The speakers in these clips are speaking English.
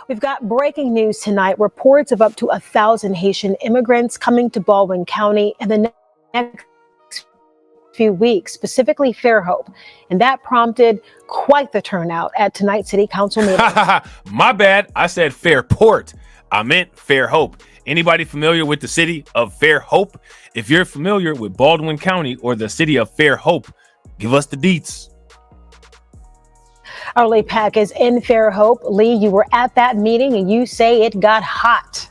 We've got breaking news tonight. Reports of up to 1,000 Haitian immigrants coming to Baldwin County in the next few weeks, specifically Fairhope. And that prompted quite the turnout at tonight's city council meeting. My bad. I said Fairport. I meant Fairhope. Anybody familiar with the city of Fairhope? If you're familiar with Baldwin County or the city of Fairhope, give us the deets. Our Lee Pack is in Fairhope. Lee, you were at that meeting and you say it got hot.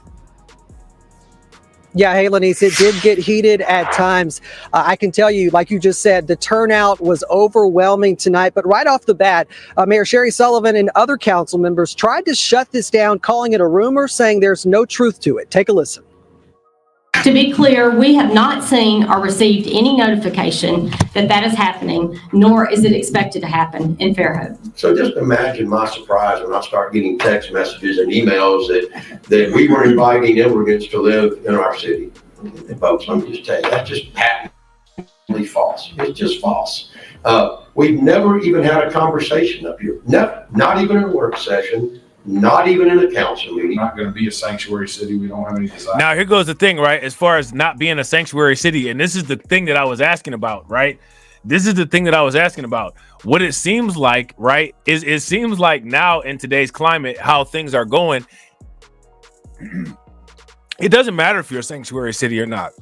Yeah, hey, Lenise, it did get heated at times. I can tell you, like you just said, the turnout was overwhelming tonight. But right off the bat, Mayor Sherry Sullivan and other council members tried to shut this down, calling it a rumor, saying there's no truth to it. Take a listen. To be clear, we have not seen or received any notification that that is happening, nor is it expected to happen in Fairhope. So just imagine my surprise when I start getting text messages and emails that we were inviting immigrants to live in our city. And folks, let me just tell you, that's just patently false. It's just false. We've never even had a conversation up here. Never, not even in a work session. Not even in a council meeting. Not going to be a sanctuary city. We don't have any desire. Now, here goes the thing, right? As far as not being a sanctuary city, and this is the thing that I was asking about, right? This is the thing that I was asking about. What it seems like, right, is it seems like now in today's climate, how things are going, it doesn't matter if you're a sanctuary city or not.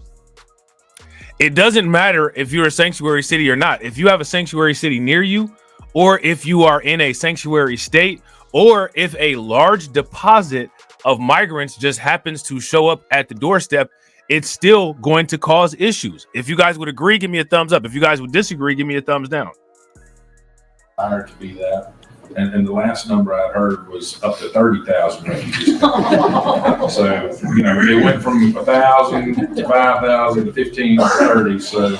It doesn't matter if you're a sanctuary city or not. If you have a sanctuary city near you, or if you are in a sanctuary state, or if a large deposit of migrants just happens to show up at the doorstep, it's still going to cause issues. If you guys would agree, give me a thumbs up. If you guys would disagree, give me a thumbs down. Honored to be that. And the last number I heard was up to 30,000 refugees. So, you know, it went from 1,000 to 5,000 to 15 to 30. So.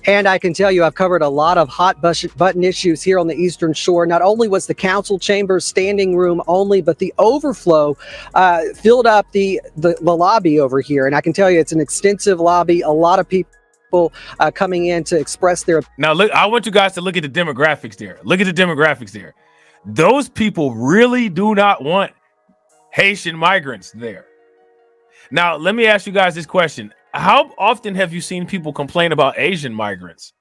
And I can tell you, I've covered a lot of hot button issues here on the Eastern Shore. Not only was the council chambers standing room only, but the overflow filled up the lobby over here. And I can tell you, it's an extensive lobby. A lot of people coming in to express their. Now, look, I want you guys to look at the demographics there. Look at the demographics there. Those people really do not want Haitian migrants there. Now, let me ask you guys this question. How often have you seen people complain about Asian migrants?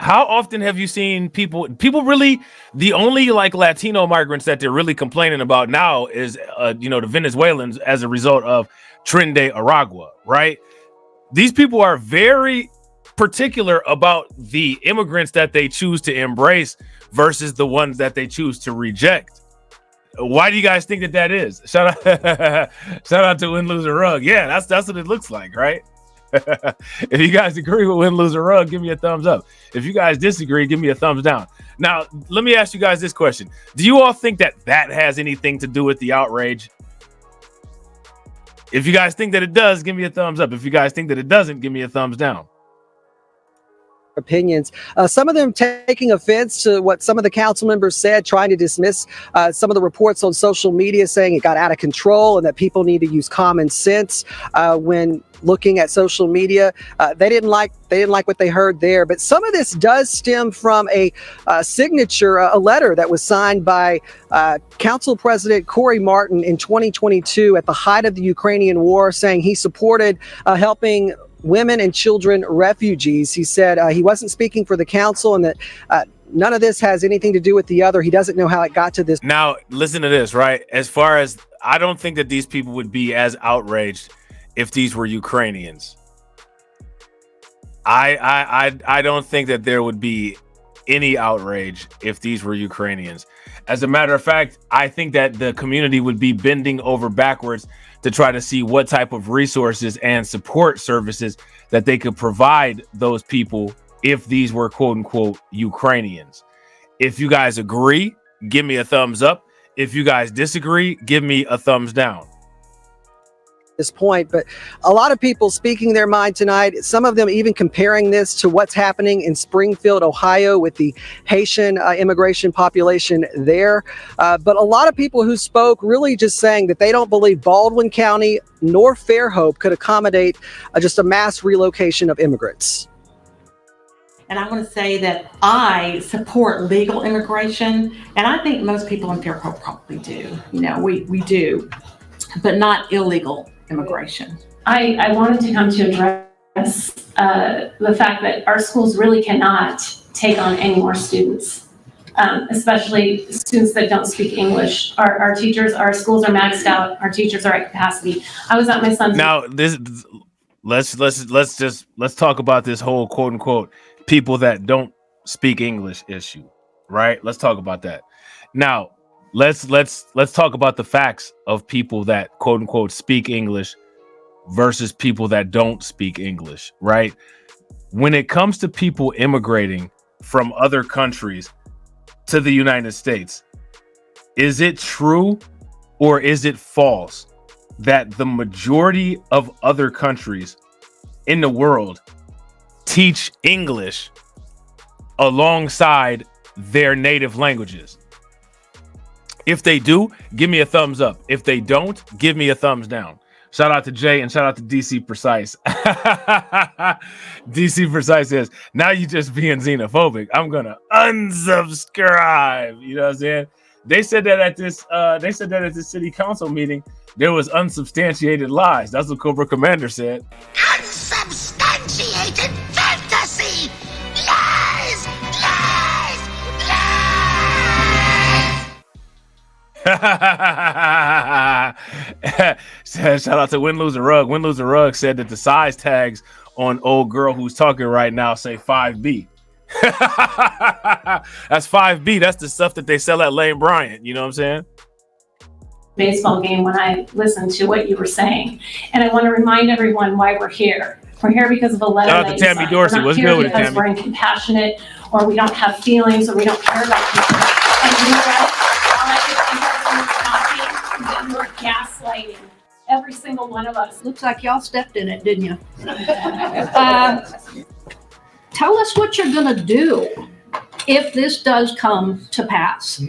How often have you seen people really, the only like Latino migrants that they're really complaining about now is, the Venezuelans as a result of Tren de Aragua, right? These people are very particular about the immigrants that they choose to embrace versus the ones that they choose to reject. Why do you guys think that is? Shout out to Win, Lose, or Rug. Yeah, that's what it looks like, right? If you guys agree with Win, Lose, or Rug, give me a thumbs up. If you guys disagree, give me a thumbs down. Now, let me ask you guys this question. Do you all think that has anything to do with the outrage? If you guys think that it does, give me a thumbs up. If you guys think that it doesn't, give me a thumbs down. Opinions, some of them taking offense to what some of the council members said, trying to dismiss some of the reports on social media saying it got out of control and that people need to use common sense when looking at social media. They didn't like what they heard there. But some of this does stem from a signature, a letter that was signed by Council President Corey Martin in 2022 at the height of the Ukrainian war, saying he supported helping women and children refugees. He said he wasn't speaking for the council and that none of this has anything to do with the other. He doesn't know how it got to this. Now, listen to this, right? As far as I don't think that these people would be as outraged if these were Ukrainians. I don't think that there would be any outrage if these were Ukrainians. As a matter of fact, I think that the community would be bending over backwards to try to see what type of resources and support services that they could provide those people if these were quote unquote Ukrainians. If you guys agree, give me a thumbs up. If you guys disagree, give me a thumbs down. This point, but a lot of people speaking their mind tonight, some of them even comparing this to what's happening in Springfield, Ohio with the Haitian immigration population there. But a lot of people who spoke really just saying that they don't believe Baldwin County nor Fairhope could accommodate just a mass relocation of immigrants. And I want to say that I support legal immigration, and I think most people in Fairhope probably do. You know, we do, but not illegal immigration. I wanted to come to address the fact that our schools really cannot take on any more students, especially students that don't speak English. Our teachers, our schools are maxed out. Our teachers are at capacity. I was at my son's. Now let's talk about this whole quote unquote people that don't speak English issue, right? Let's talk about that. Now, let's talk about the facts of people that quote unquote speak English versus people that don't speak English, right? When it comes to people immigrating from other countries to the United States, is it true or is it false that the majority of other countries in the world teach English alongside their native languages? If they do, give me a thumbs up. If they don't, give me a thumbs down. Shout out to Jay and shout out to DC Precise. DC Precise says, now you just being xenophobic. I'm gonna unsubscribe. You know what I'm saying? They said that at this city council meeting, there was unsubstantiated lies. That's what Cobra Commander said. Unsubstantiated fantasy! Lies! Lies! Lies! Shout out to Win Lose a Rug. Win Lose a Rug said that the size tags on old girl who's talking right now say 5B. That's 5B. That's the stuff that they sell at Lane Bryant. You know what I'm saying? Baseball game when I listened to what you were saying. And I want to remind everyone why we're here. We're here because of a letter Shout out that to you Tammy signed. Dorsey. We're not What's here good with it, because Tammy? we're incompassionate or we don't have feelings or we don't care about people. And you know what? All I could think of when you were talking, that you were gaslighting every single one of us. Looks like y'all stepped in it, didn't you? Tell us what you're going to do if this does come to pass.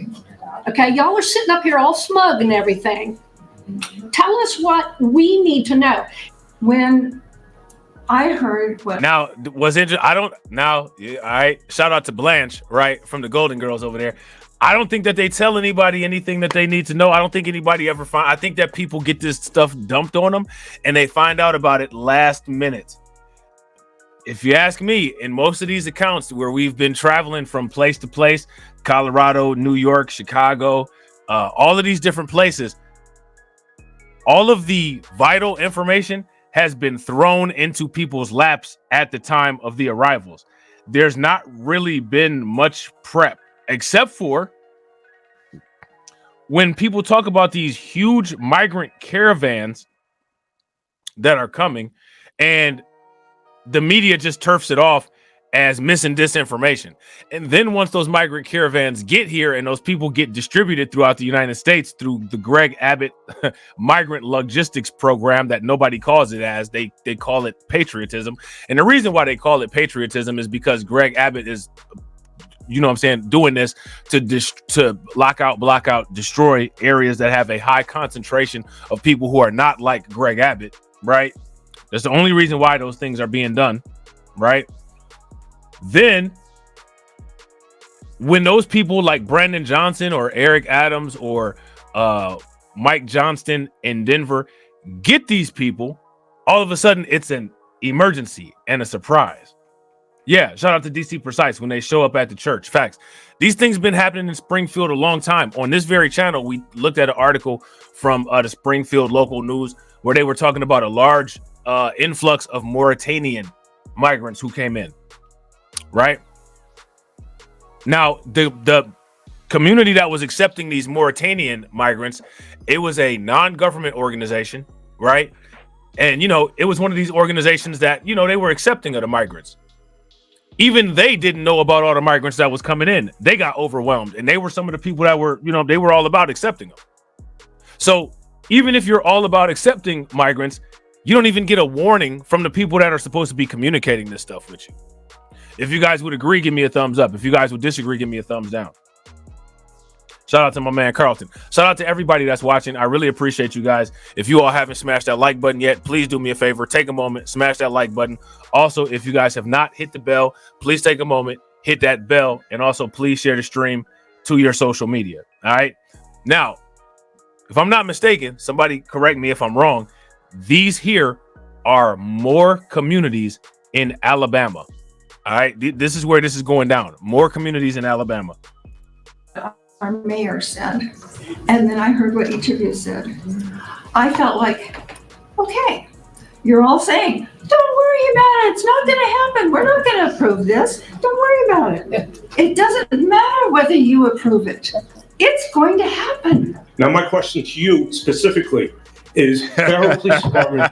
Okay, y'all are sitting up here all smug and everything. Tell us what we need to know. When I heard what Now, was it? I don't. Now, yeah, all right. Shout out to Blanche, right, from the Golden Girls over there. I don't think that they tell anybody anything that they need to know. I don't think anybody ever find. I think that people get this stuff dumped on them, and they find out about it last minute. If you ask me, in most of these accounts where we've been traveling from place to place, Colorado, New York, Chicago, all of these different places, all of the vital information has been thrown into people's laps at the time of the arrivals. There's not really been much prep, except for when people talk about these huge migrant caravans that are coming, and the media just turfs it off as missing disinformation. And then once those migrant caravans get here and those people get distributed throughout the United States through the Greg Abbott migrant logistics program that nobody calls it as, they call it patriotism. And the reason why they call it patriotism is because Greg Abbott is, you know what I'm saying, doing this to lock out, block out, destroy areas that have a high concentration of people who are not like Greg Abbott, right? That's the only reason why those things are being done, right? Then, when those people like Brandon Johnson or Eric Adams or Mike Johnston in Denver get these people, all of a sudden it's an emergency and a surprise. Yeah, shout out to DC Precise when they show up at the church. Facts. These things have been happening in Springfield a long time. On this very channel, we looked at an article from the Springfield local news where they were talking about a large influx of Mauritanian migrants who came in, right? Now, the community that was accepting these Mauritanian migrants, it was a non-government organization, right? And, you know, it was one of these organizations that, you know, they were accepting of the migrants. Even they didn't know about all the migrants that was coming in. They got overwhelmed, and they were some of the people that were, you know, they were all about accepting them. So even if you're all about accepting migrants, you don't even get a warning from the people that are supposed to be communicating this stuff with you. If you guys would agree, give me a thumbs up. If you guys would disagree, give me a thumbs down. Shout out to my man Carlton. Shout out to everybody that's watching. I really appreciate you guys. If you all haven't smashed that like button yet, please do me a favor. Take a moment, smash that like button. Also, if you guys have not hit the bell, please take a moment, hit that bell, and also please share the stream to your social media. All right. Now, if I'm not mistaken, somebody correct me if I'm wrong. These here are more communities in Alabama. All right. This is where this is going down. More communities in Alabama. Our mayor said, and then I heard what each of you said. I felt like, okay, you're all saying, don't worry about it. It's not going to happen. We're not going to approve this. Don't worry about it. It doesn't matter whether you approve it. It's going to happen. Now, my question to you specifically is Federal Police Department.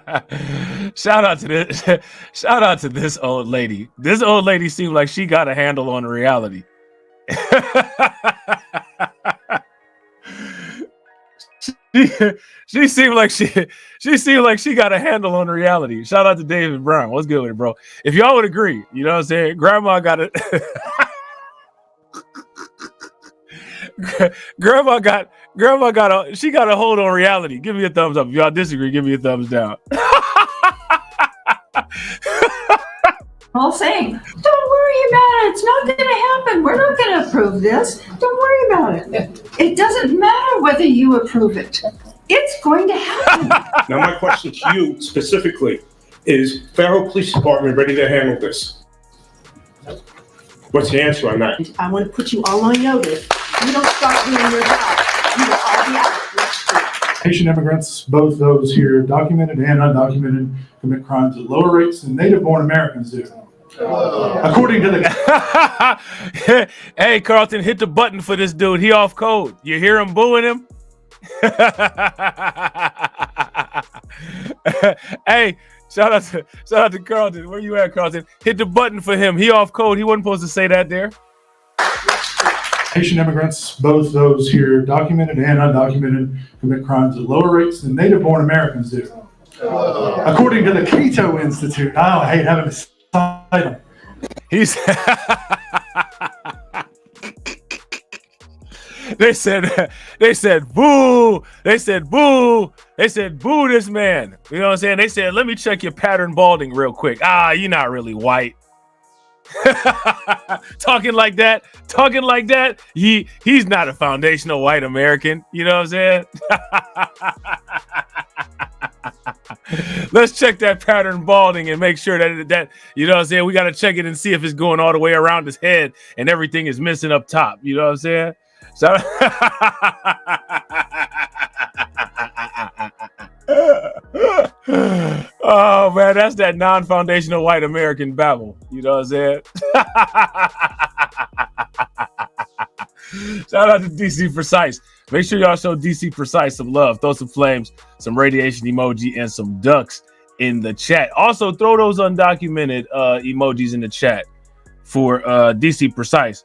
Shout out to this. Shout out to this old lady. This old lady seemed like she got a handle on reality. she seemed like she got a handle on reality. Shout out to David Brown. What's good with it, bro? If y'all would agree, you know what I'm saying? Grandma got it. Grandma got she got a hold on reality. Give me a thumbs up. If y'all disagree, give me a thumbs down. All saying, don't worry about it. It's not going to happen. We're not going to approve this. Don't worry about it. It doesn't matter whether you approve it. It's going to happen. Now, my question to you specifically is Federal Police Department ready to handle this? What's the answer on that? I want to put you all on notice. You don't start doing your job. You will all be out next year. Haitian immigrants, both those here documented and undocumented, commit crimes at lower rates than native-born Americans do. According to the... Hey, Carlton, hit the button for this dude. He off code. You hear him booing him? Hey, shout out to Carlton. Where you at, Carlton? Hit the button for him. He off code. He wasn't supposed to say that there. Haitian immigrants, both those here documented and undocumented, commit crimes at lower rates than native-born Americans do. According to the Keto Institute. I hate having to cite them. He's They said boo. They said boo this man. You know what I'm saying? They said, let me check your pattern balding real quick. You're not really white. Talking like that, he's not a foundational white American. You know what I'm saying? Let's check that pattern balding and make sure that you know what I'm saying, we got to check it and see if it's going all the way around his head and everything is missing up top. You know what I'm saying? So oh man, that's that non-foundational white American babble. You know what I'm saying? Shout out to DC Precise. Make sure y'all show DC Precise some love. Throw some flames, some radiation emoji, and some ducks in the chat. Also, throw those undocumented emojis in the chat for DC Precise.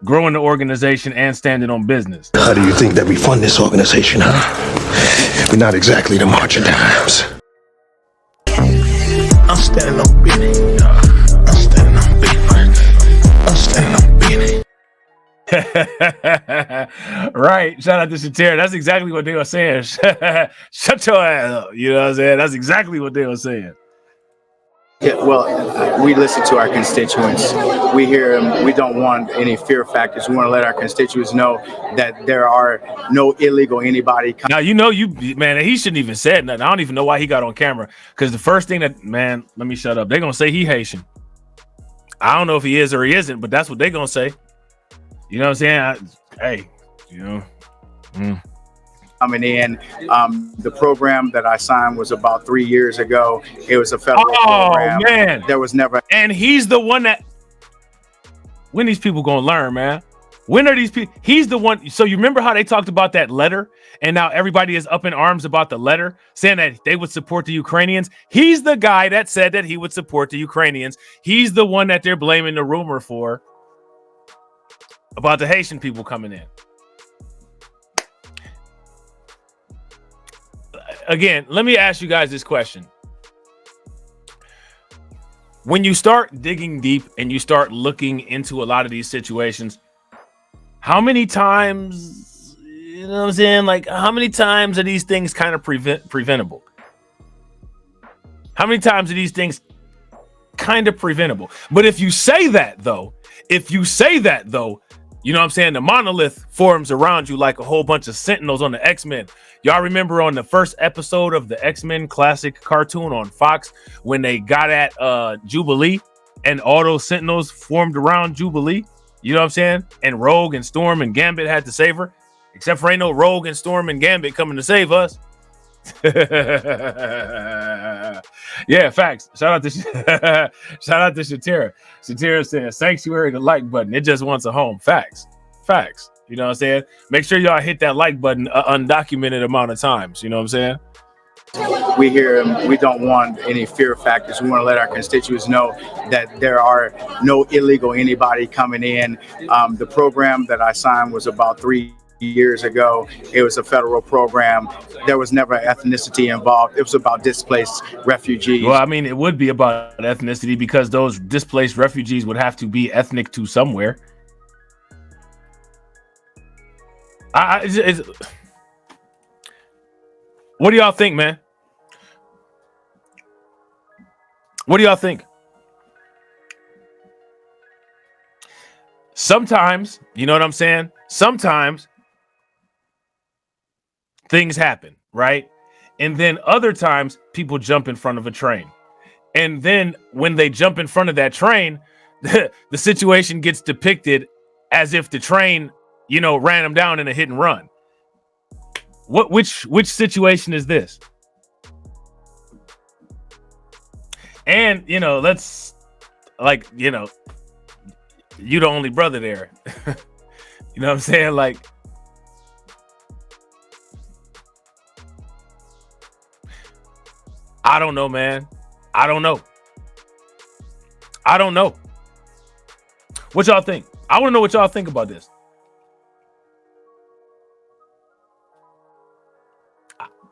Growing the organization and standing on business. How do you think that we fund this organization, huh? We're not exactly the March of Dimes. I'm standing on business. I'm standing on business. I'm standing on business. Right. Shout out to Shatira. That's exactly what they were saying. Shut your ass up. You know what I'm saying? That's exactly what they were saying. Yeah, well, we listen to our constituents. We hear them. We don't want any fear factors. We want to let our constituents know that there are no illegal anybody. Now, you know, man, he shouldn't even said nothing. I don't even know why he got on camera. Because the first thing that, man, let me shut up. They're going to say he Haitian. I don't know if he is or he isn't, but that's what they're going to say. You know what I'm saying? Hey, you know. Coming in, the program that I signed was about 3 years ago. It was a federal program. Oh man, there was never. And he's the one that. When these people gonna learn, man? When are these people? He's the one. So you remember how they talked about that letter, and now everybody is up in arms about the letter, saying that they would support the Ukrainians. He's the guy that said that he would support the Ukrainians. He's the one that they're blaming the rumor for about the Haitian people coming in. Again, let me ask you guys this question. When you start digging deep and you start looking into a lot of these situations, how many times you know what I'm saying? Like, how many times are these things kind of preventable? How many times are these things kind of preventable? But if you say that though, you know what I'm saying? The monolith forms around you like a whole bunch of sentinels on the X-Men. Y'all remember on the first episode of the X-Men classic cartoon on Fox when they got at Jubilee and all those sentinels formed around Jubilee? You know what I'm saying? And Rogue and Storm and Gambit had to save her. Except for ain't no Rogue and Storm and Gambit coming to save us. Yeah, facts. Shout out to Shatira. Shatira said sanctuary the like button. It just wants a home. Facts. You know what I'm saying? Make sure y'all hit that like button undocumented amount of times. You know what I'm saying? We don't want any fear factors. We want to let our constituents know that there are no illegal anybody coming in. The program that I signed was about 3 years ago. It was a federal program. There was never ethnicity involved. It was about displaced refugees. Well, I mean, it would be about ethnicity because those displaced refugees would have to be ethnic to somewhere. What do y'all think, man? What do y'all think? Sometimes, you know what I'm saying? Sometimes things happen, right? And then other times people jump in front of a train. And then when they jump in front of that train, the situation gets depicted as if the train, you know, ran them down in a hit and run. Which situation is this? And, you know, let's, like, you know, you the only brother there. You know what I'm saying? Like, I don't know, man. I don't know. What y'all think? I want to know what y'all think about this.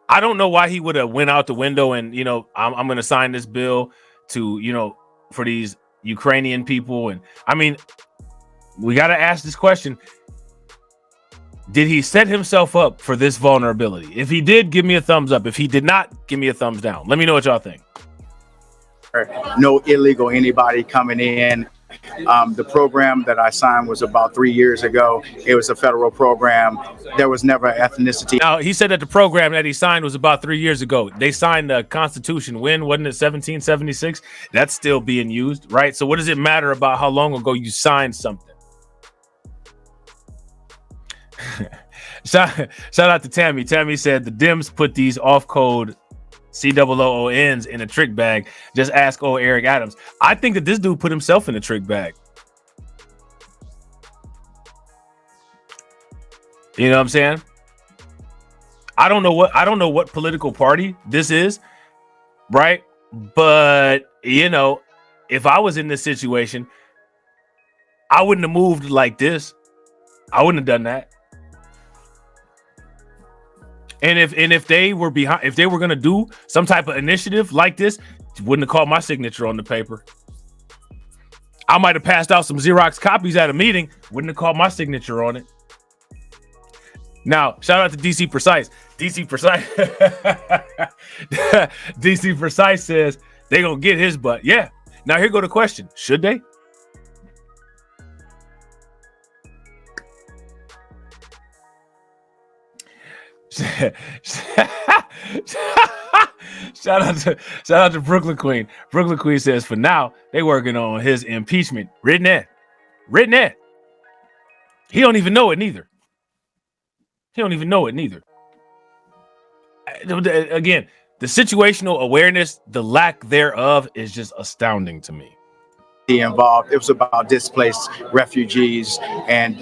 I don't know why he would have went out the window and, you know, I'm going to sign this bill to, you know, for these Ukrainian people. And I mean, we got to ask this question. Did he set himself up for this vulnerability? If he did, give me a thumbs up. If he did not, give me a thumbs down. Let me know what y'all think. No illegal anybody coming in. The program that I signed was about 3 years ago. It was a federal program. There was never ethnicity. Now, he said that the program that he signed was about 3 years ago. They signed the Constitution when? Wasn't it 1776? That's still being used, right? So what does it matter about how long ago you signed something? Shout out to Tammy. Tammy said the Dems put these off-code COONs in a trick bag. Just ask old Eric Adams. I think that this dude put himself in a trick bag. You know what I'm saying? I don't know what political party this is, right? But you know, if I was in this situation, I wouldn't have moved like this. I wouldn't have done that. And if they were behind, if they were gonna do some type of initiative like this, wouldn't have called my signature on the paper. I might have passed out some Xerox copies at a meeting, wouldn't have called my signature on it. Now, shout out to DC Precise. DC Precise, DC Precise says they gonna get his butt. Yeah. Now here go the question: should they? Shout out to Brooklyn Queen. Brooklyn Queen says for now they working on his impeachment. Written that. He don't even know it neither. Again, the situational awareness, the lack thereof, is just astounding to me. Involved. It was about displaced refugees, and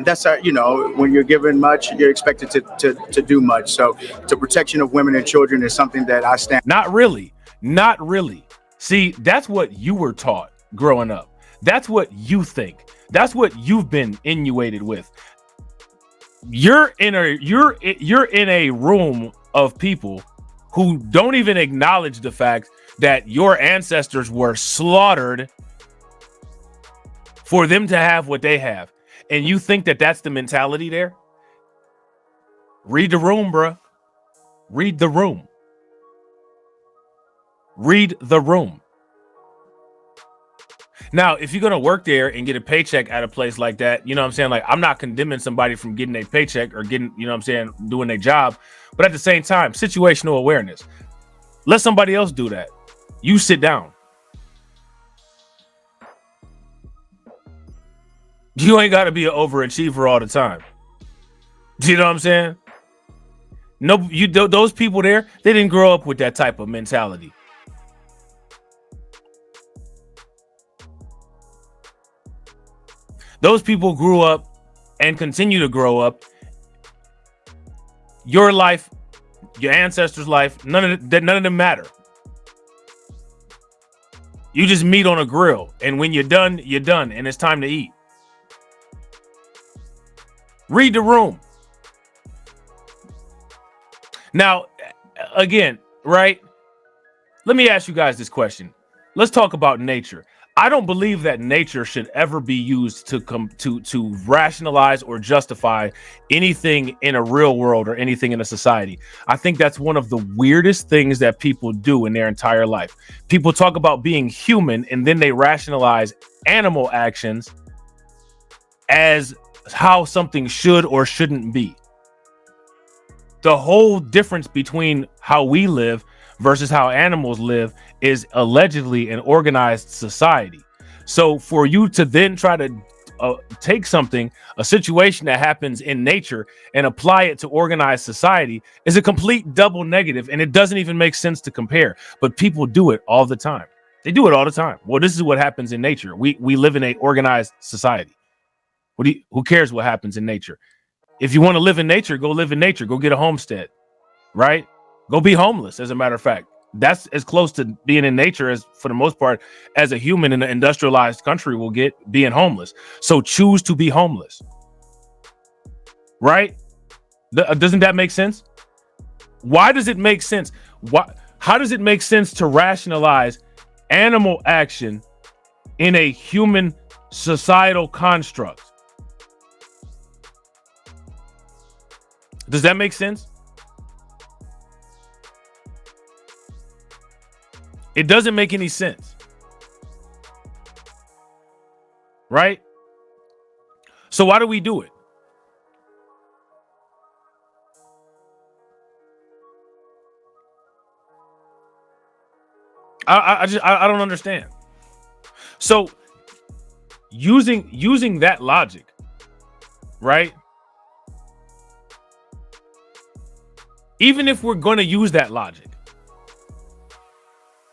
that's our, you know, when you're given much, you're expected to do much. So the protection of women and children is something that I stand. Not really. See, that's what you were taught growing up. That's what you think. That's what you've been inundated with. You're in a room of people who don't even acknowledge the fact that your ancestors were slaughtered for them to have what they have. And you think that that's the mentality there? Read the room, bruh. Read the room. Read the room. Now, if you're going to work there and get a paycheck at a place like that, you know what I'm saying? Like, I'm not condemning somebody from getting a paycheck or getting, you know what I'm saying, doing their job. But at the same time, situational awareness. Let somebody else do that. You sit down. You ain't got to be an overachiever all the time. Do you know what I'm saying? No, those people there, they didn't grow up with that type of mentality. Those people grew up and continue to grow up. Your life, your ancestors' life, none of them matter. You just meet on a grill, and when you're done, and it's time to eat. Read the room. Now, again, right? Let me ask you guys this question. Let's talk about nature. I don't believe that nature should ever be used to rationalize or justify anything in a real world or anything in a society. I think that's one of the weirdest things that people do in their entire life. People talk about being human and then they rationalize animal actions as how something should or shouldn't be. The whole difference between how we live versus how animals live is allegedly an organized society. So for you to then try to take a situation that happens in nature and apply it to organized society is a complete double negative, and it doesn't even make sense to compare. But people do it all the time. They do it all the time. Well, this is what happens in nature. We live in an organized society. Who cares what happens in nature? If you want to live in nature, go live in nature. Go get a homestead, right? Go be homeless, as a matter of fact. That's as close to being in nature as, for the most part, as a human in an industrialized country will get being homeless. So choose to be homeless, right? Doesn't that make sense? Why does it make sense? How does it make sense to rationalize animal action in a human societal construct? Does that make sense? It doesn't make any sense. Right? So why do we do it? I don't understand. So using that logic, right? Even if we're going to use that logic,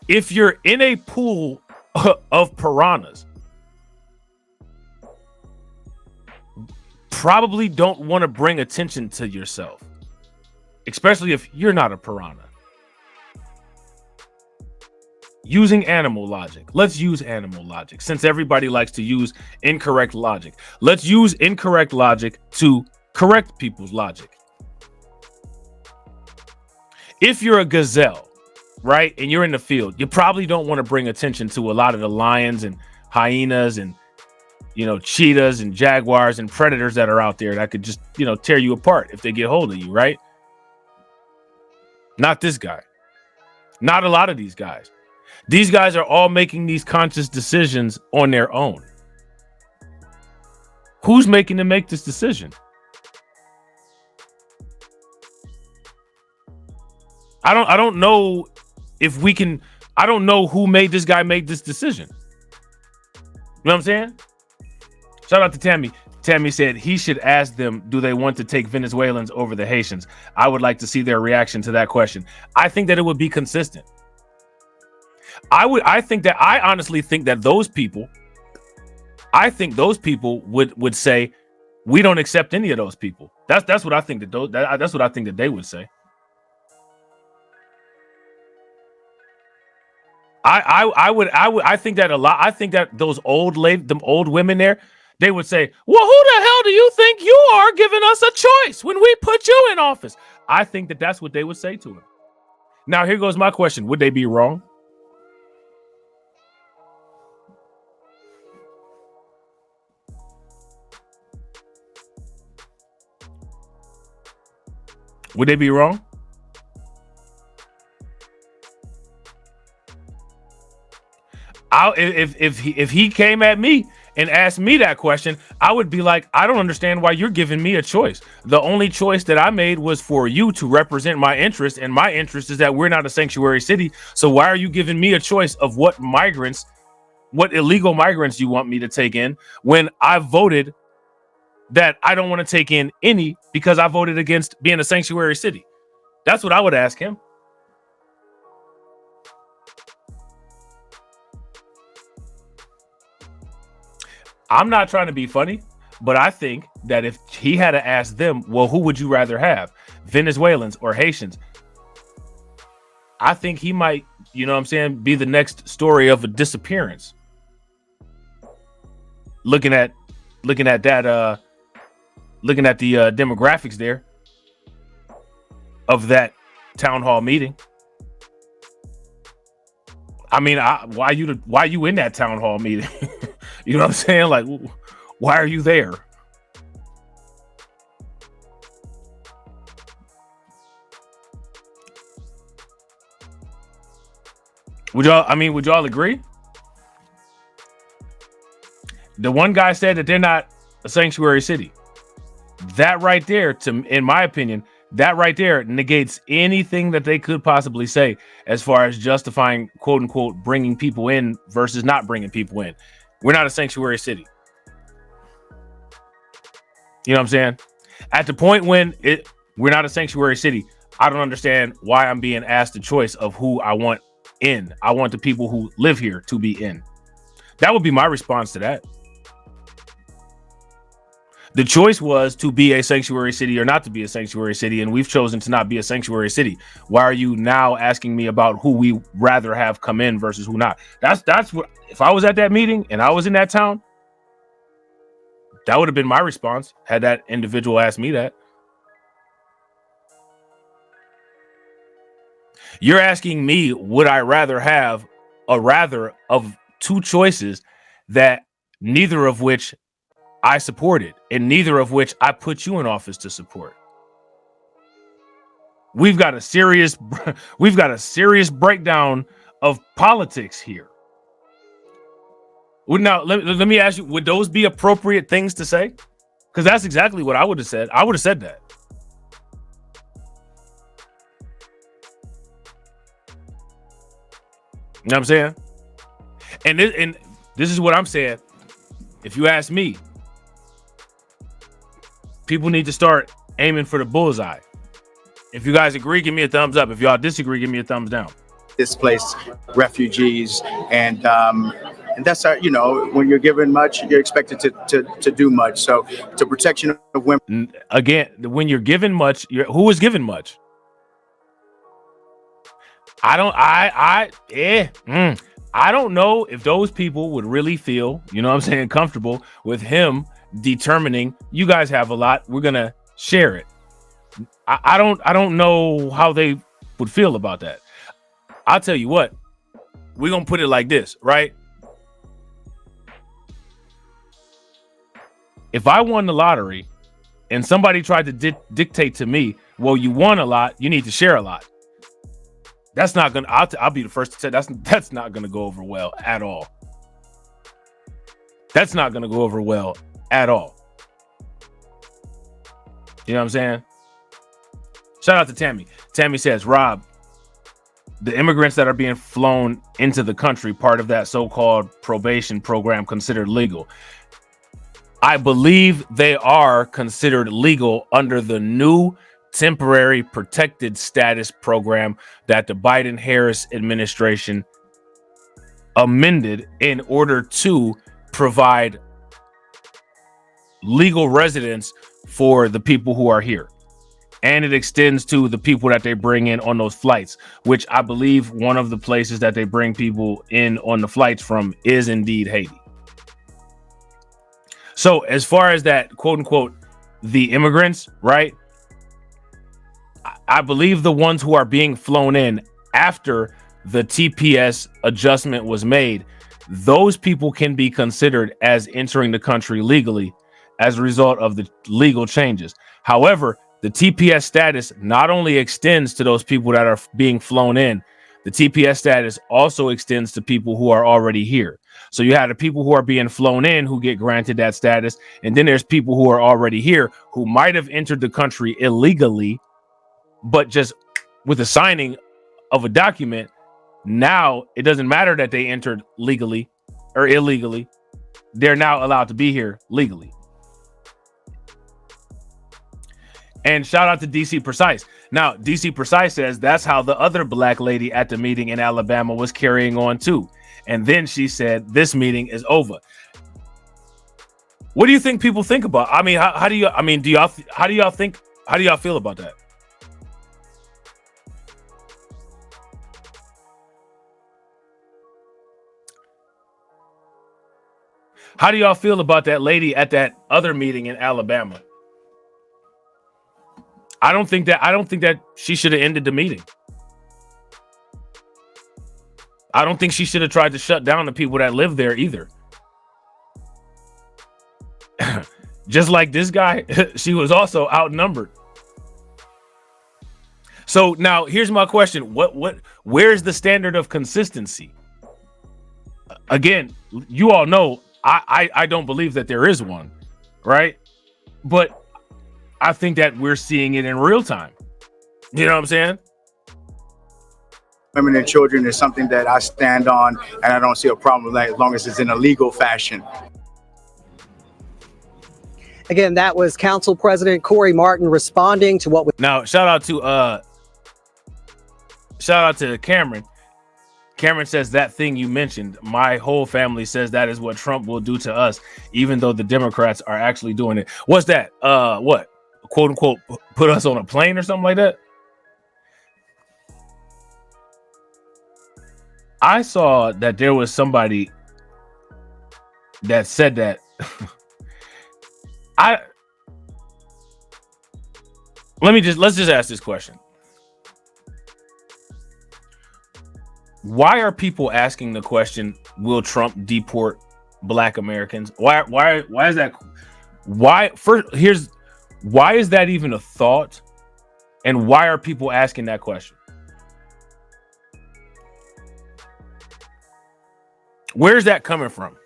if you're in a pool of piranhas, probably don't want to bring attention to yourself, especially if you're not a piranha. Using animal logic. Let's use animal logic. Since everybody likes to use incorrect logic, let's use incorrect logic to correct people's logic. If you're a gazelle, right, and you're in the field, you probably don't want to bring attention to a lot of the lions and hyenas and, you know, cheetahs and jaguars and predators that are out there that could just, you know, tear you apart if they get hold of you, right? Not this guy. Not a lot of these guys. These guys are all making these conscious decisions on their own. Who's making them make this decision? I don't know if we can. I don't know who made this guy make this decision. You know what I'm saying? Shout out to Tammy. Tammy said he should ask them, do they want to take Venezuelans over the Haitians? I would like to see their reaction to that question. I think that it would be consistent. I honestly think that those people would say, we don't accept any of those people. That's what I think that's what I think that they would say. I think that a lot. I think that those old women there, they would say, well, who the hell do you think you are giving us a choice when we put you in office? I think that that's what they would say to him. Now, here goes my question. Would they be wrong? Would they be wrong? If he came at me and asked me that question, I would be like, I don't understand why you're giving me a choice. The only choice that I made was for you to represent my interest, and my interest is that we're not a sanctuary city. So why are you giving me a choice of what illegal migrants you want me to take in when I voted that I don't want to take in any because I voted against being a sanctuary city? That's what I would ask him. I'm not trying to be funny, but I think that if he had to ask them, well, who would you rather have, Venezuelans or Haitians? I think he might, you know what I'm saying, be the next story of a disappearance. Looking at the demographics there of that town hall meeting. I mean, why you in that town hall meeting? You know what I'm saying? Like, why are you there? Would y'all agree? The one guy said that they're not a sanctuary city. That right there, in my opinion, that right there negates anything that they could possibly say as far as justifying, quote unquote, bringing people in versus not bringing people in. We're not a sanctuary city. You know what I'm saying? At the point when we're not a sanctuary city, I don't understand why I'm being asked the choice of who I want in. I want the people who live here to be in. That would be my response to that. The choice was to be a sanctuary city or not to be a sanctuary city, and we've chosen to not be a sanctuary city. Why are you now asking me about who we rather have come in versus who not? That's what, if I was at that meeting and I was in that town, that would have been my response had that individual asked me that. You're asking me, would I rather have of two choices that neither of which I supported and neither of which I put you in office to support. We've got a serious breakdown of politics here. Now, let me ask you, would those be appropriate things to say? Because that's exactly what I would have said. I would have said that. You know what I'm saying? And this is what I'm saying. If you ask me, people need to start aiming for the bullseye. If you guys agree, give me a thumbs up. If y'all disagree, give me a thumbs down. Displaced refugees, and that's our, you know, when you're given much, you're expected to do much. So, to protection of women. Again, when you're given much, who is given much? I don't know if those people would really feel, you know what I'm saying, comfortable with him determining you guys have a lot, we're gonna share it. I don't know how they would feel about that. I'll tell you what, we're gonna put it like this, right? If I won the lottery and somebody tried to dictate to me, well, you won a lot, you need to share a lot. That's not gonna, I'll be the first to say that's not gonna go over well at all. That's not gonna go over well at all. You know what I'm saying? Shout out to Tammy. Tammy says, Rob, the immigrants that are being flown into the country, part of that so-called probation program, considered legal. I believe they are considered legal under the new temporary protected status program that the Biden-Harris administration amended in order to provide legal residence for the people who are here. And it extends to the people that they bring in on those flights, which I believe one of the places that they bring people in on the flights from is indeed Haiti. So as far as that, quote unquote, the immigrants, right? I believe the ones who are being flown in after the TPS adjustment was made, those people can be considered as entering the country legally as a result of the legal changes. However, the TPS status not only extends to those people that are being flown in, the TPS status also extends to people who are already here. So you have the people who are being flown in who get granted that status, and then there's people who are already here who might have entered the country illegally, but just with a signing of a document, now it doesn't matter that they entered legally or illegally. They're now allowed to be here legally. And shout out to DC Precise. Now, DC Precise says that's how the other black lady at the meeting in Alabama was carrying on too. And then she said, this meeting is over. What do you think people think about? I mean, how do y'all feel about that? How do y'all feel about that lady at that other meeting in Alabama? I don't think that she should have ended the meeting. I don't think she should have tried to shut down the people that live there either. Just like this guy, she was also outnumbered. So now here's my question. Where's the standard of consistency? Again, you all know I don't believe that there is one, right? But I think that we're seeing it in real time. You know what I'm saying? Women and children is something that I stand on, and I don't see a problem with that as long as it's in a legal fashion. Again, that was Council President Corey Martin responding to what was. Now, shout out to Cameron. Cameron says that thing you mentioned, my whole family says that is what Trump will do to us, even though the Democrats are actually doing it. What's that? What? Quote unquote, put us on a plane or something like that? I saw that there was somebody that said that. Let's just ask this question. Why are people asking the question, will Trump deport black Americans? Why is that? Why is that even a thought? And why are people asking that question? Where's that coming from?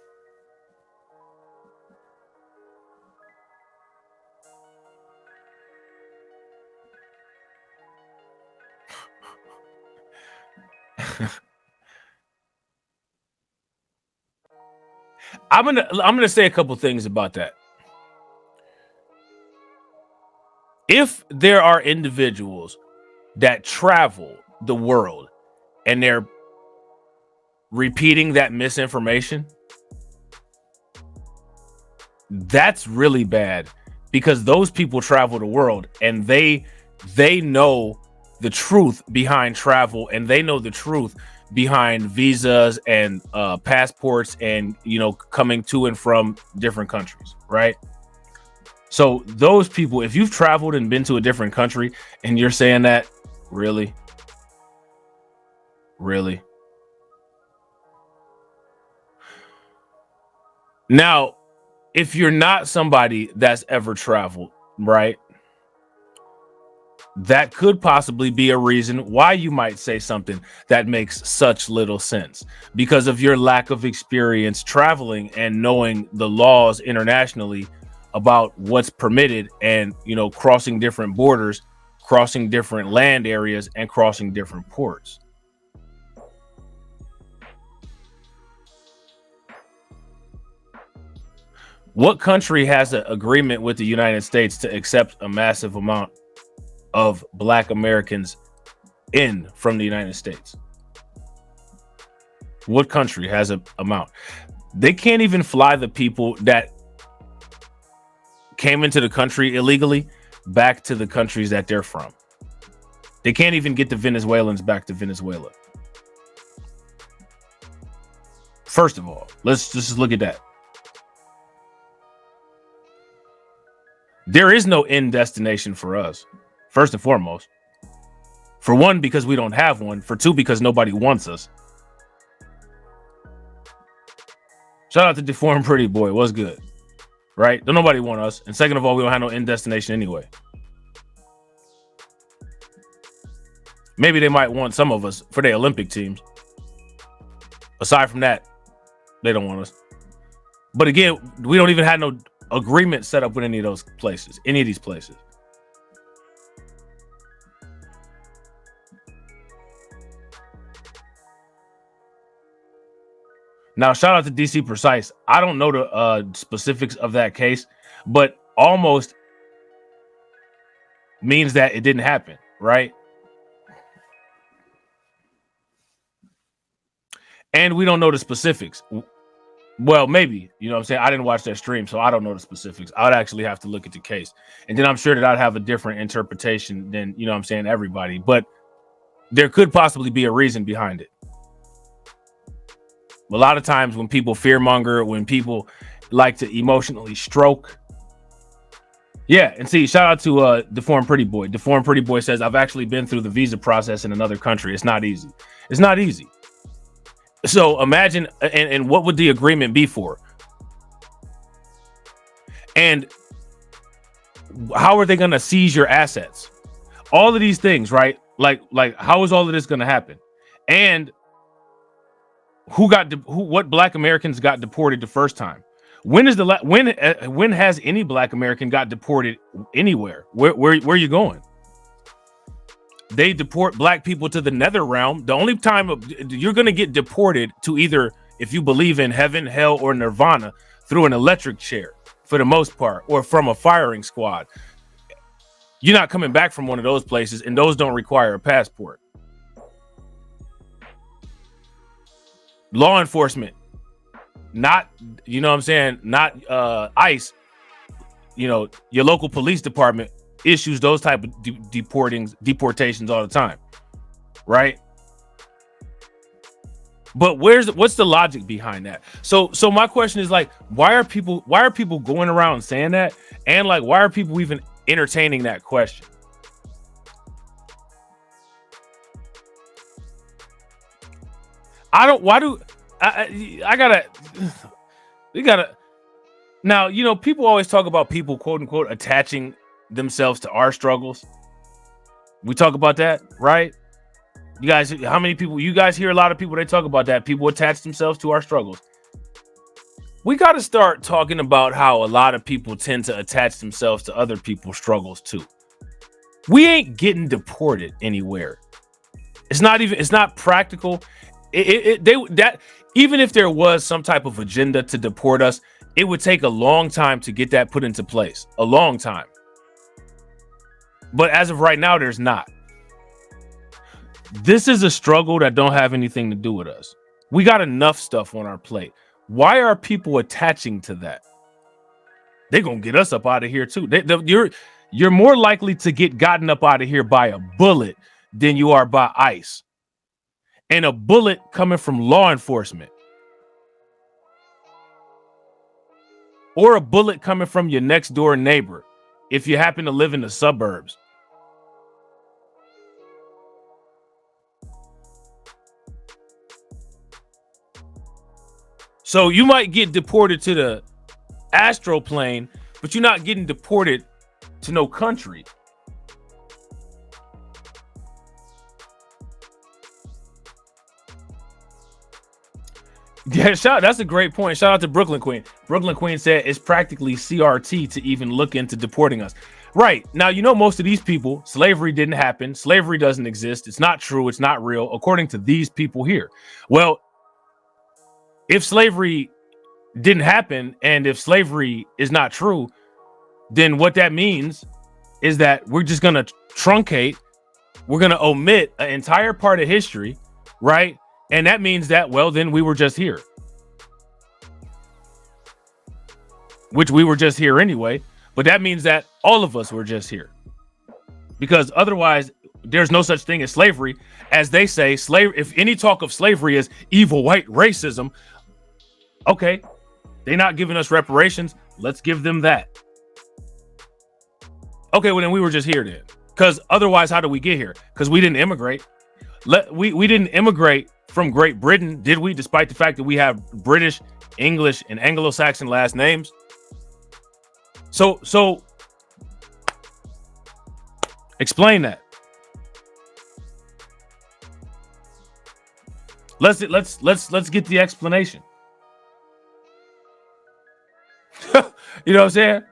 I'm gonna say a couple things about that. If there are individuals that travel the world and they're repeating that misinformation, that's really bad, because those people travel the world and they know the truth behind travel, and they know the truth behind visas and passports and, you know, coming to and from different countries, right? So those people, if you've traveled and been to a different country and you're saying that, really? Now, if you're not somebody that's ever traveled, right? That could possibly be a reason why you might say something that makes such little sense, because of your lack of experience traveling and knowing the laws internationally about what's permitted, and, you know, crossing different borders, crossing different land areas, and crossing different ports. What country has an agreement with the United States to accept a massive amount of black Americans in from the United States? What country has an amount? They can't even fly the people that came into the country illegally back to the countries that they're from. They can't even get the Venezuelans back to Venezuela. First of all, let's just look at that. There is no end destination for us. First and foremost. For one, because we don't have one. For two, because nobody wants us. Shout out to Deformed Pretty Boy. What's good? Right? Don't nobody want us. And second of all, we don't have no end destination anyway. Maybe they might want some of us for their Olympic teams. Aside from that, they don't want us. But again, we don't even have no agreement set up with any of those places, any of these places. Now, shout out to DC Precise. I don't know the specifics of that case, but almost means that it didn't happen, right? And we don't know the specifics. Well, maybe, you know what I'm saying? I didn't watch that stream, so I don't know the specifics. I would actually have to look at the case. And then I'm sure that I'd have a different interpretation than, you know what I'm saying, everybody. But there could possibly be a reason behind it. A lot of times when people fearmonger, when people like to emotionally stroke. Yeah, and see, shout out to Deformed Pretty Boy. Deformed Pretty Boy says, I've actually been through the visa process in another country. It's not easy. It's not easy. So imagine, and what would the agreement be for? And how are they going to seize your assets? All of these things, right? Like how is all of this going to happen? And what Black Americans got deported the first time? When has any Black American got deported anywhere? Where are you going? They deport Black people to the nether realm. The only time you're going to get deported to either, if you believe in heaven, hell, or nirvana, through an electric chair for the most part, or from a firing squad. You're not coming back from one of those places, and those don't require a passport. Law enforcement, not, you know what I'm saying, not ICE, you know, your local police department issues those type of deportations all the time, right? But what's the logic behind that? So my question is, like, why are people going around saying that? And like, why are people even entertaining that question? We gotta now, you know, people always talk about people, quote unquote, attaching themselves to our struggles. We talk about that, right? You guys, how many people, you guys hear a lot of people, they talk about that. People attach themselves to our struggles. We got to start talking about how a lot of people tend to attach themselves to other people's struggles too. We ain't getting deported anywhere. It's not practical. Even if there was some type of agenda to deport us, it would take a long time to get that put into place. A long time. But as of right now, there's not. This is a struggle that don't have anything to do with us. We got enough stuff on our plate. Why are people attaching to that? They're going to get us up out of here too. You're more likely to get gotten up out of here by a bullet than you are by ICE. And a bullet coming from law enforcement. Or a bullet coming from your next door neighbor, if you happen to live in the suburbs. So you might get deported to the astral plane, but you're not getting deported to no country. Yeah, that's a great point. Shout out to Brooklyn Queen. Brooklyn Queen said it's practically CRT to even look into deporting us. Right. Now, you know, most of these people, slavery didn't happen. Slavery doesn't exist. It's not true. It's not real, according to these people here. Well, if slavery didn't happen and if slavery is not true, then what that means is that we're just going to truncate. We're going to omit an entire part of history, right? And that means that, well, then we were just here. Which we were just here anyway. But that means that all of us were just here. Because otherwise, there's no such thing as slavery. As they say, if any talk of slavery is evil white racism, okay, they're not giving us reparations. Let's give them that. Okay, well, then we were just here then. Because otherwise, how did we get here? Because we didn't immigrate. We didn't immigrate from Great Britain, did we? Despite the fact that we have British, English, and Anglo-Saxon last names. So explain that. Let's get the explanation. You know what I'm saying?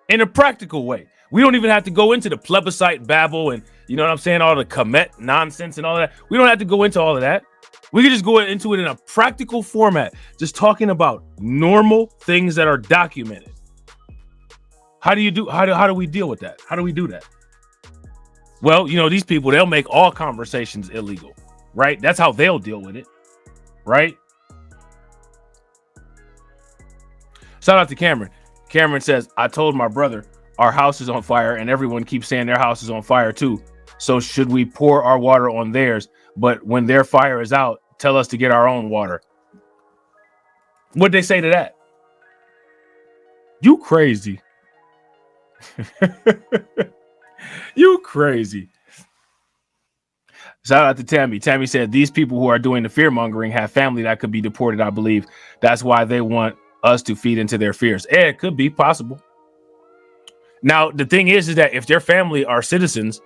In a practical way. We don't even have to go into the plebiscite babble and, you know what I'm saying, all the Comet nonsense and all that. We don't have to go into all of that. We can just go into it in a practical format, just talking about normal things that are documented. How do we deal with that? How do we do that? Well, you know, these people, they'll make all conversations illegal, right? That's how they'll deal with it, right? Shout out to Cameron. Cameron says, I told my brother our house is on fire and everyone keeps saying their house is on fire too. So should we pour our water on theirs? But when their fire is out, tell us to get our own water. What'd they say to that? You crazy. You crazy. Shout out to Tammy. Tammy said, these people who are doing the fear mongering have family that could be deported, I believe. That's why they want us to feed into their fears. It could be possible. Now, the thing is that if their family are citizens,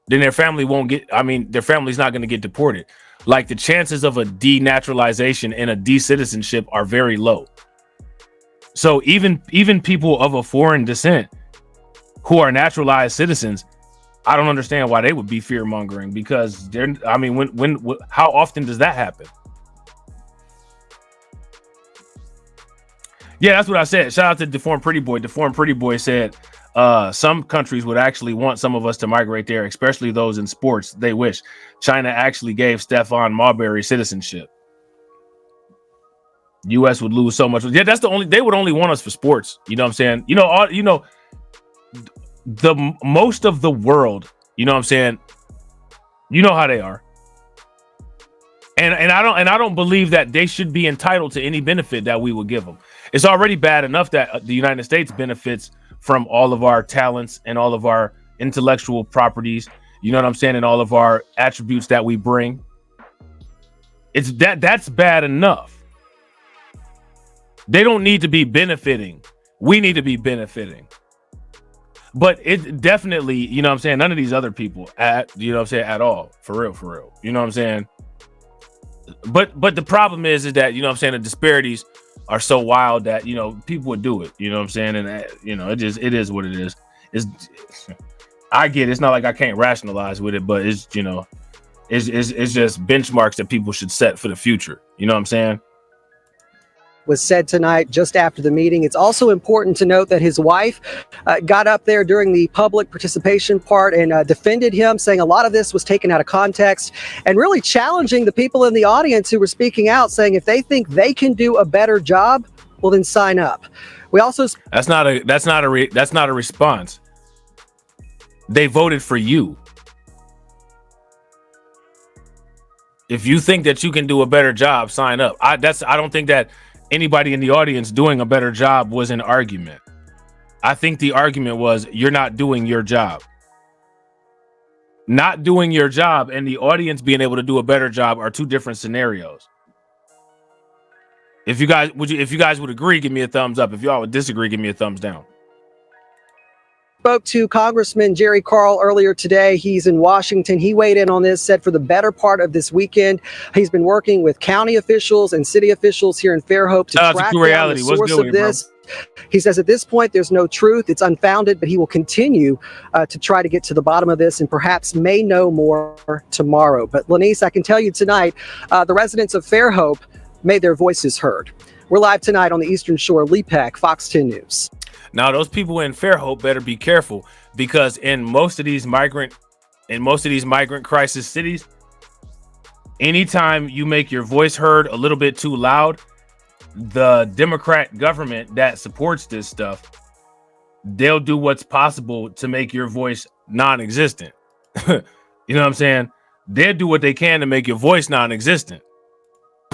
then their family won't get, their family's not going to get deported. Like the chances of a denaturalization and a decitizenship are very low. So even people of a foreign descent who are naturalized citizens, I don't understand why they would be fear mongering, because how often does that happen? Yeah, that's what I said. Shout out to Deformed Pretty Boy. Deformed Pretty Boy said some countries would actually want some of us to migrate there, especially those in sports. They wish. China actually gave Stephon Marbury citizenship. U.S. would lose so much. Yeah, they would only want us for sports. You know what I'm saying? The most of the world, you know what I'm saying? You know how they are. And I don't believe that they should be entitled to any benefit that we would give them. It's already bad enough that the United States benefits from all of our talents and all of our intellectual properties, you know what I'm saying, and all of our attributes that we bring. That's bad enough. They don't need to be benefiting. We need to be benefiting. But it definitely, you know what I'm saying, none of these other people at all. For real. You know what I'm saying? But the problem is that, you know what I'm saying, the disparities are so wild that, you know, people would do it, you know what I'm saying? And you know, it is what it is. I get it. It's not like I can't rationalize with it, but it's, you know, it's just benchmarks that people should set for the future. You know what I'm saying? Was said tonight just after the meeting. It's also important to note that his wife got up there during the public participation part and defended him, saying a lot of this was taken out of context and really challenging the people in the audience who were speaking out, saying if they think they can do a better job, well, then sign up. We also that's not a response. They voted for you. If you think that you can do a better job, sign up. I don't think that anybody in the audience doing a better job was an argument. I think the argument was you're not doing your job. Not doing your job and the audience being able to do a better job are two different scenarios. If you guys would agree, give me a thumbs up. If y'all would disagree, give me a thumbs down. Spoke to Congressman Jerry Carl earlier today. He's in Washington. He weighed in on this, said for the better part of this weekend, he's been working with county officials and city officials here in Fairhope to track down the source of this. He says at this point, there's no truth. It's unfounded, but he will continue to try to get to the bottom of this and perhaps may know more tomorrow. But Lanice, I can tell you tonight, the residents of Fairhope made their voices heard. We're live tonight on the Eastern Shore. Lee Peck, Fox 10 News. Now, those people in Fairhope better be careful, because in most of these migrant crisis cities, anytime you make your voice heard a little bit too loud, the Democrat government that supports this stuff, they'll do what's possible to make your voice non-existent. You know what I'm saying? They'll do what they can to make your voice non-existent.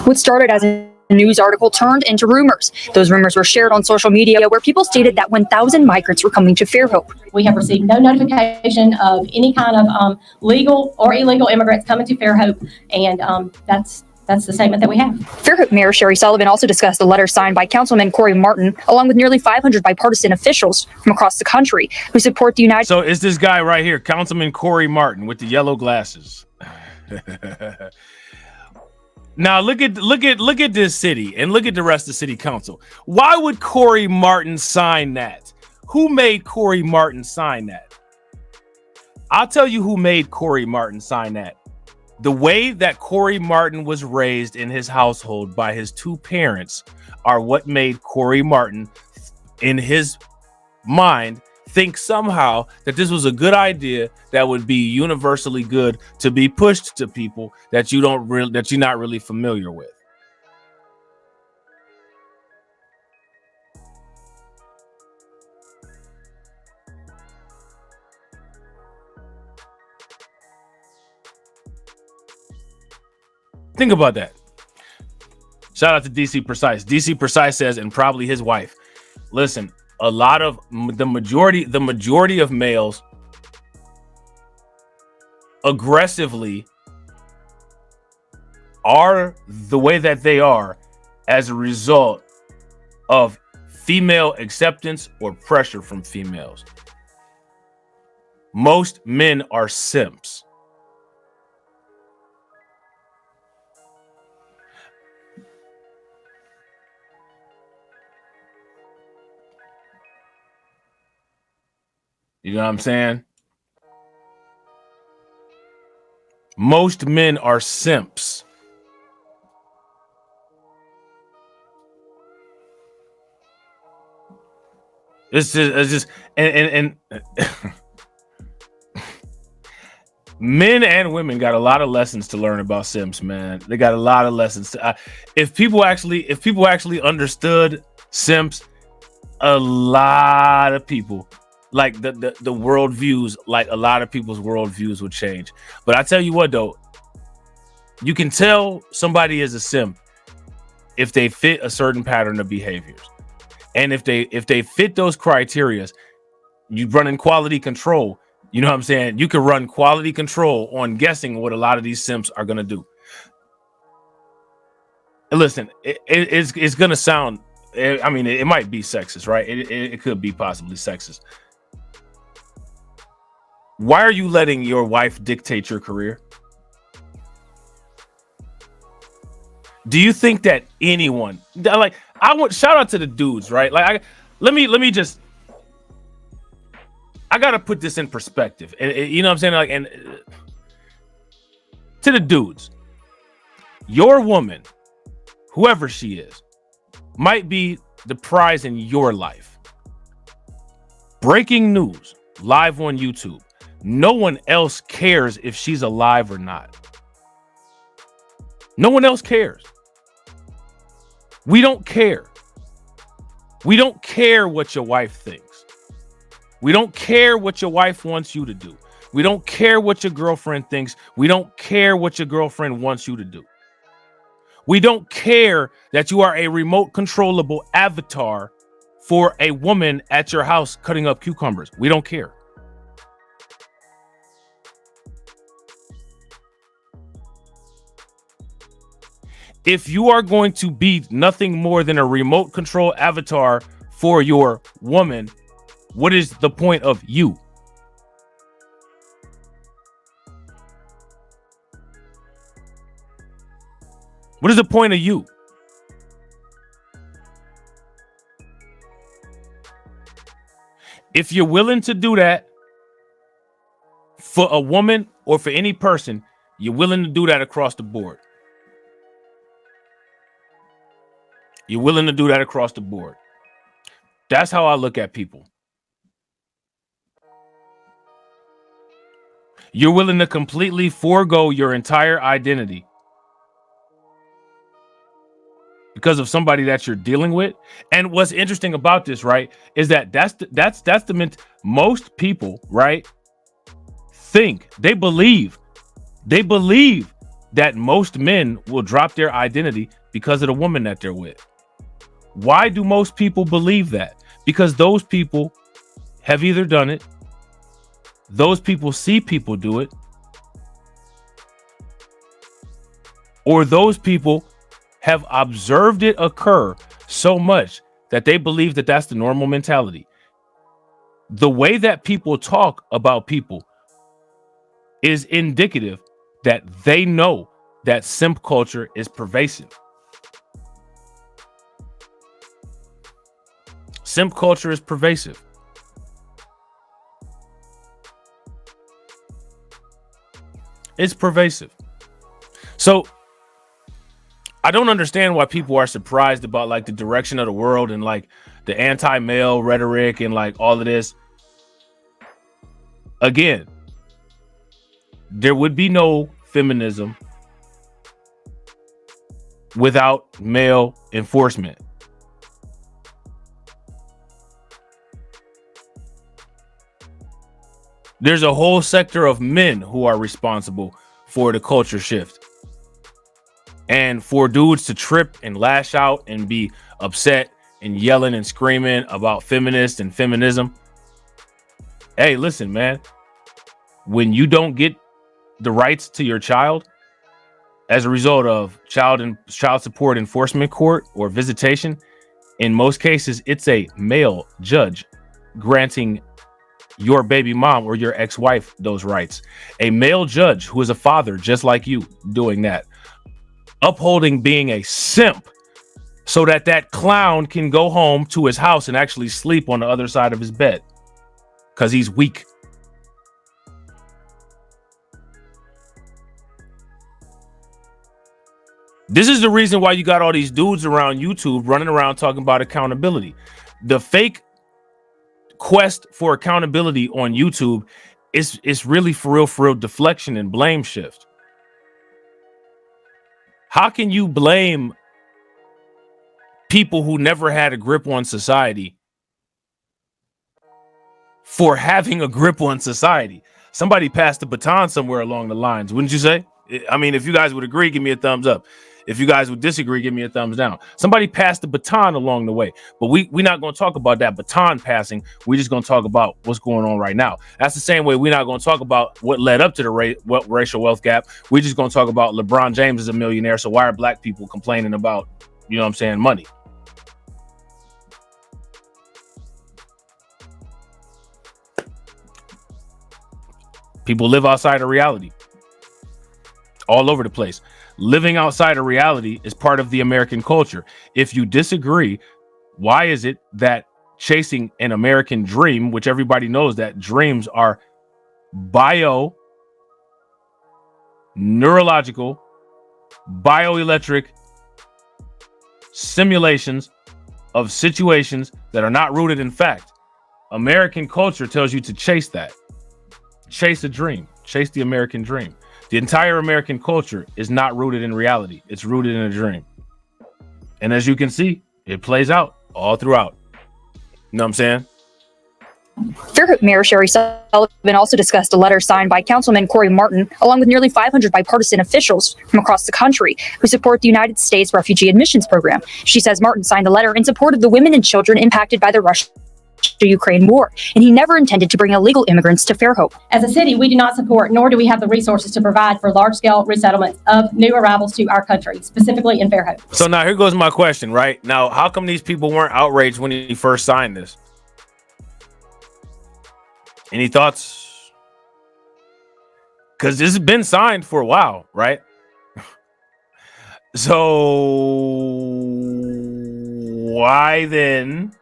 What started as a news article turned into rumors. Those rumors were shared on social media where people stated that 1,000 migrants were coming to Fairhope. We have received no notification of any kind of legal or illegal immigrants coming to Fairhope, and that's the statement that we have. Fairhope Mayor Sherry Sullivan also discussed the letter signed by Councilman Corey Martin, along with nearly 500 bipartisan officials from across the country who support the United. So it's this guy right here, Councilman Corey Martin with the yellow glasses. Now look at this city and look at the rest of city council. Why would Corey Martin sign that? Who made Corey Martin sign that? I'll tell you who made Corey Martin sign that. The way that Corey Martin was raised in his household by his two parents are what made Corey Martin, in his mind, think somehow that this was a good idea that would be universally good to be pushed to people that you're not really familiar with. Think about that. Shout out to DC Precise. DC Precise says, and probably his wife, listen, a lot of the majority of males aggressively are the way that they are as a result of female acceptance or pressure from females. Most men are simps. You know what I'm saying? Most men are simps. It's just and men and women got a lot of lessons to learn about simps, man. They got a lot of lessons. If people actually understood simps, a lot of people, like the worldviews, like a lot of people's worldviews would change. But I tell you what, though, you can tell somebody is a simp if they fit a certain pattern of behaviors. And if they fit those criteria, you run in quality control. You know what I'm saying? You can run quality control on guessing what a lot of these simps are going to do. And listen, it's going to sound, I mean, it might be sexist, right? It could be possibly sexist. Why are you letting your wife dictate your career? Do you think that anyone, like, I want shout out to the dudes, right? Like, let me just, I gotta put this in perspective, and you know what I'm saying? Like, and to the dudes, your woman, whoever she is, might be the prize in your life. Breaking news, live on YouTube. No one else cares if she's alive or not. No one else cares. We don't care. We don't care what your wife thinks. We don't care what your wife wants you to do. We don't care what your girlfriend thinks. We don't care what your girlfriend wants you to do. We don't care that you are a remote controllable avatar for a woman at your house cutting up cucumbers. We don't care. If you are going to be nothing more than a remote control avatar for your woman, what is the point of you? What is the point of you? If you're willing to do that for a woman or for any person, you're willing to do that across the board. You're willing to do that across the board. That's how I look at people. You're willing to completely forego your entire identity because of somebody that you're dealing with. And what's interesting about this, right, is that that's the most people, right, think, they believe that most men will drop their identity because of the woman that they're with. Why do most people believe that? Because those people have either done it, those people see people do it, or those people have observed it occur so much that they believe that that's the normal mentality. The way that people talk about people is indicative that they know that simp culture is pervasive. Simp culture is pervasive. It's pervasive. So I don't understand why people are surprised about like the direction of the world and like the anti-male rhetoric and like all of this. Again, there would be no feminism without male enforcement. There's a whole sector of men who are responsible for the culture shift. And for dudes to trip and lash out and be upset and yelling and screaming about feminists and feminism. Hey, listen, man, when you don't get the rights to your child as a result of child support enforcement court or visitation, in most cases, it's a male judge granting your baby mom or your ex-wife those rights. A male judge who is a father just like you doing that. Upholding being a simp so that that clown can go home to his house and actually sleep on the other side of his bed because he's weak. This is the reason why you got all these dudes around YouTube running around talking about accountability. The fake quest for accountability on YouTube is really for real deflection and blame shift. How can you blame people who never had a grip on society for having a grip on society? Somebody passed the baton somewhere along the lines, wouldn't you say? I mean, if you guys would agree, give me a thumbs up. If you guys would disagree, give me a thumbs down. Somebody passed the baton along the way, but we're not going to talk about that baton passing. We're just going to talk about what's going on right now. That's the same way we're not going to talk about what led up to the racial wealth gap. We're just going to talk about LeBron James is a millionaire. So why are black people complaining about, you know what I'm saying, money? People live outside of reality all over the place. Living outside of reality is part of the American culture. If you disagree, why is it that chasing an American dream, which everybody knows that dreams are neurological, bioelectric simulations of situations that are not rooted in fact? American culture tells you to chase that. Chase a dream. Chase the American dream. The entire American culture is not rooted in reality. It's rooted in a dream. And as you can see, it plays out all throughout. You know what I'm saying? Fairhope Mayor Sherry Sullivan also discussed a letter signed by Councilman Corey Martin, along with nearly 500 bipartisan officials from across the country who support the United States Refugee Admissions Program. She says Martin signed the letter in support of the women and children impacted by the Russia-Ukraine war, and he never intended to bring illegal immigrants to Fairhope. As a city, we do not support, nor do we have the resources to provide for large-scale resettlement of new arrivals to our country, specifically in Fairhope. So now here goes my question, right? Now, how come these people weren't outraged when he first signed this? Any thoughts? Because this has been signed for a while, right? So why then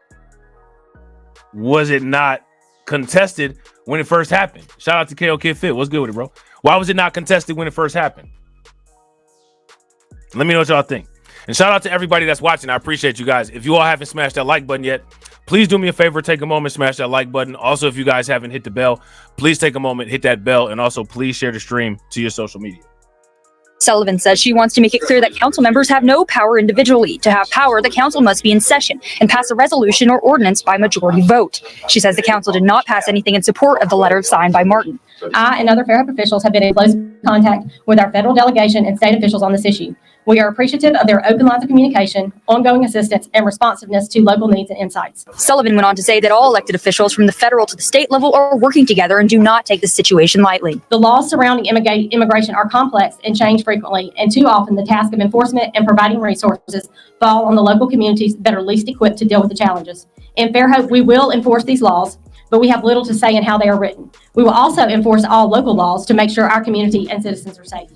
was it not contested when it first happened? Shout out to KO Kid Fit. What's good with it, bro? Why was it not contested when it first happened? Let me know what y'all think. And shout out to everybody that's watching. I appreciate you guys. If you all haven't smashed that like button yet, please do me a favor, take a moment, smash that like button. Also, if you guys haven't hit the bell, please take a moment, hit that bell, and also please share the stream to your social media. Sullivan says she wants to make it clear that council members have no power individually. To have power, the council must be in session and pass a resolution or ordinance by majority vote. She says the council did not pass anything in support of the letter signed by Martin. I and other Fairhope officials have been in close contact with our federal delegation and state officials on this issue. We are appreciative of their open lines of communication, ongoing assistance, and responsiveness to local needs and insights. Sullivan went on to say that all elected officials from the federal to the state level are working together and do not take the situation lightly. The laws surrounding immigration are complex and change frequently, and too often the task of enforcement and providing resources fall on the local communities that are least equipped to deal with the challenges. In Fairhope, we will enforce these laws, but we have little to say in how they are written. We will also enforce all local laws to make sure our community and citizens are safe.